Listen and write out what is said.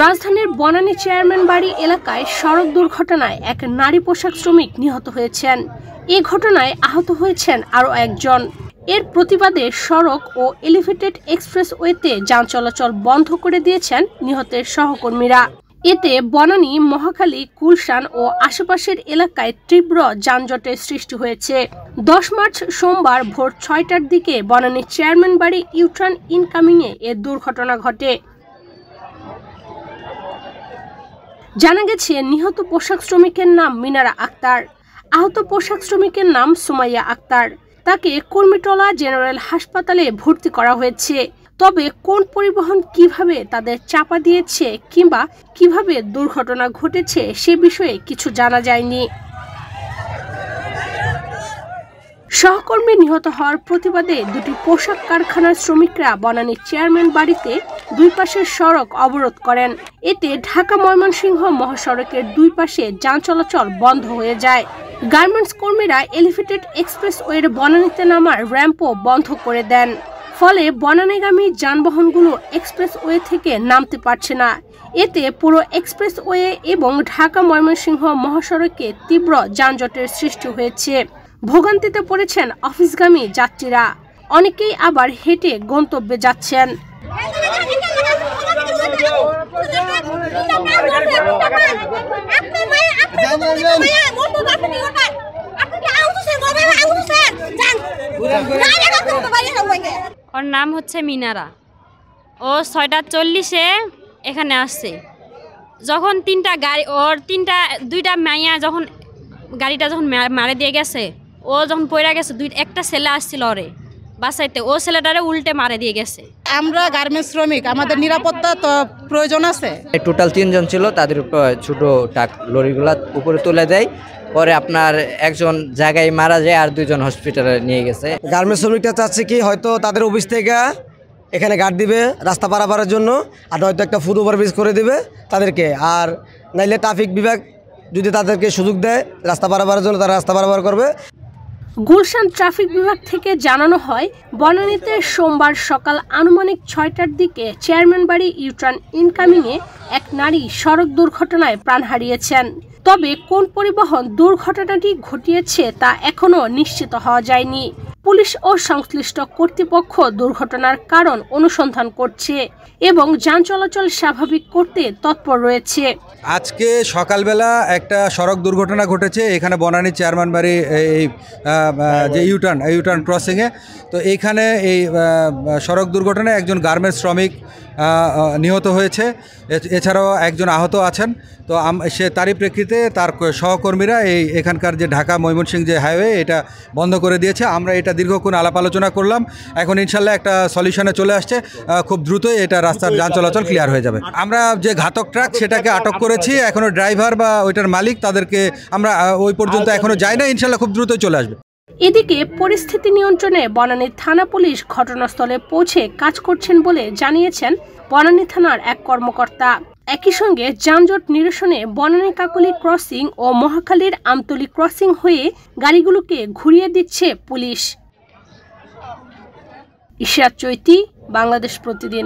রাজধানীর বনানী চেয়ারম্যান বাড়ি এলাকায় সড়ক দুর্ঘটনায় এক নারী পোশাক শ্রমিক নিহত হয়েছেন। এ ঘটনায় আহত হয়েছেন আরও একজন। এর প্রতিবাদে সড়ক ও এলিভেটেড এক্সপ্রেসওয়েতে যান চলাচল বন্ধ করে দিয়েছেন নিহতের সহকর্মীরা। এতে বনানী, মহাখালী, গুলশান ও আশেপাশের এলাকায় তীব্র যানজটের সৃষ্টি হয়েছে। 10 মার্চ সোমবার ভোর 6টার দিকে বনানী চেয়ারম্যান বাড়ি ইউটার্ন ইনকামিংয়ে এ দুর্ঘটনা ঘটে। জানা গেছে, নিহত পোশাক শ্রমিকের নাম মিনারা আক্তার, আহত পোশাক শ্রমিকের নাম সুমাইয়া আক্তার। তাকে কুর্মিটোলা জেনারেল হাসপাতালে ভর্তি করা হয়েছে। তবে কোন পরিবহন কিভাবে তাদের চাপা দিয়েছে কিংবা কিভাবে দুর্ঘটনা ঘটেছে সে বিষয়ে কিছু জানা যায়নি। সহকর্মী নিহত হওয়ার প্রতিবাদে দুটি পোশাক কারখানার শ্রমিকরা বনানী চেয়ারম্যান বাড়িতে দুই পাশের সড়ক অবরোধ করেন। এতে ঢাকা ময়মনসিংহ মহাসড়কের দুই পাশে যান চলাচল বন্ধ হয়ে যায়। গার্মেন্টস কর্মীরা এলিভেটেড এক্সপ্রেসওয়ের বনানীতে নামার র্যাম্পও বন্ধ করে দেন। ফলে বনানীগামী যানবাহনগুলো এক্সপ্রেসওয়ে থেকে নামতে পারছে না। এতে পুরো এক্সপ্রেসওয়ে এবং ঢাকা ময়মনসিংহ মহাসড়কে তীব্র যানজটের সৃষ্টি হয়েছে। ভোগান্তিতে পড়েছেন অফিসগামী যাত্রীরা, অনেকেই আবার হেঁটে গন্তব্যে যাচ্ছেন। ওর নাম হচ্ছে মিনারা। ও 6:40-এ এখানে আসছে। যখন দুইটা মাইয়া যখন গাড়িটা যখন মারে দিয়ে গেছে, ও যখন পড়ে গেছে, একটা ছেলে আসছিল ওরে বাসাইতে, ও ছেলেটারে উল্টে মারে দিয়ে গেছে। আমরা গার্মেন্টস শ্রমিক, আমাদের নিরাপত্তা তো প্রয়োজন আছে। টোটাল 3 জন ছিল, তাদের ছোট ট্রাক লরিগুলা উপরে তুলে দেয়, পরে আপনার একজন জায়গায় মারা যায় আর 2 জন হসপিটালে নিয়ে গেছে। গার্মেন্টস শ্রমিকটা চাচ্ছে কি, হয়তো তাদের অফিস থেকে এখানে গার্ড দিবে রাস্তা পারাপারের জন্য, আর হয়তো একটা ফুট ওভারব্রিজ করে দিবে তাদেরকে, আর নাইলে ট্রাফিক বিভাগ যদি তাদেরকে সুযোগ দেয় রাস্তা পারাপারের জন্য, তারা রাস্তা পারাপার করবে। গুলশান ট্রাফিক বিভাগ থেকে জানানো হয়, বনানীতে সোমবার সকাল আনুমানিক 6টার দিকে চেয়ারম্যান বাড়ি ইউটার্ন ইনকামিংয়ে এক নারী সড়ক দুর্ঘটনায় প্রাণ হারিয়েছেন। তবে কোন পরিবহন দুর্ঘটনাটি ঘটিয়েছে তা এখনো নিশ্চিত হওয়া যায়নি। পুলিশ ও সংশ্লিষ্ট কর্তৃপক্ষ দুর্ঘটনার কারণ অনুসন্ধান করছে এবং যান চলাচল স্বাভাবিক করতে তৎপর রয়েছে। আজকে সকালবেলা একটা সড়ক দুর্ঘটনা ঘটেছে এখানে বনানী চেয়ারম্যান বাড়ি এই যে ইউটার্ন ক্রসিংয়ে। তো এইখানে এই সড়ক দুর্ঘটনায় একজন গার্মেন্টস শ্রমিক নিহত হয়েছে, এছাড়াও একজন আহত আছেন। তো সে তারই প্রেক্ষিতে তার সহকর্মীরা এখানকার যে ঢাকা ময়মনসিংহ যে হাইওয়ে, এটা বন্ধ করে দিয়েছে। আমরা এটা দীর্ঘক্ষণ আলাপ আলোচনা করলাম, এখন ইনশাল্লাহ একটা সলিউশনে চলে আসছে। খুব দ্রুতই এটা রাস্তার যান চলাচল ক্লিয়ার হয়ে যাবে। আমরা যে ঘাতক ট্রাক সেটাকে আটক করেছি, এখনও ড্রাইভার বা ওইটার মালিক তাদেরকে আমরা ওই পর্যন্ত এখনও যাই না, ইনশাল্লাহ খুব দ্রুতই চলে আসবে। এদিকে পরিস্থিতি নিয়ন্ত্রণে বনানী থানা পুলিশ ঘটনাস্থলে পৌঁছে কাজ করছেন বলে জানিয়েছেন বনানী থানার এক কর্মকর্তা। একই সঙ্গে যানজট নিরসনে বনানী কাকলী ক্রসিং ও মহাখালীর আমতলী ক্রসিং হয়ে গাড়িগুলোকে ঘুরিয়ে দিচ্ছে পুলিশ। ইশরাত চৈতি, বাংলাদেশ প্রতিদিন।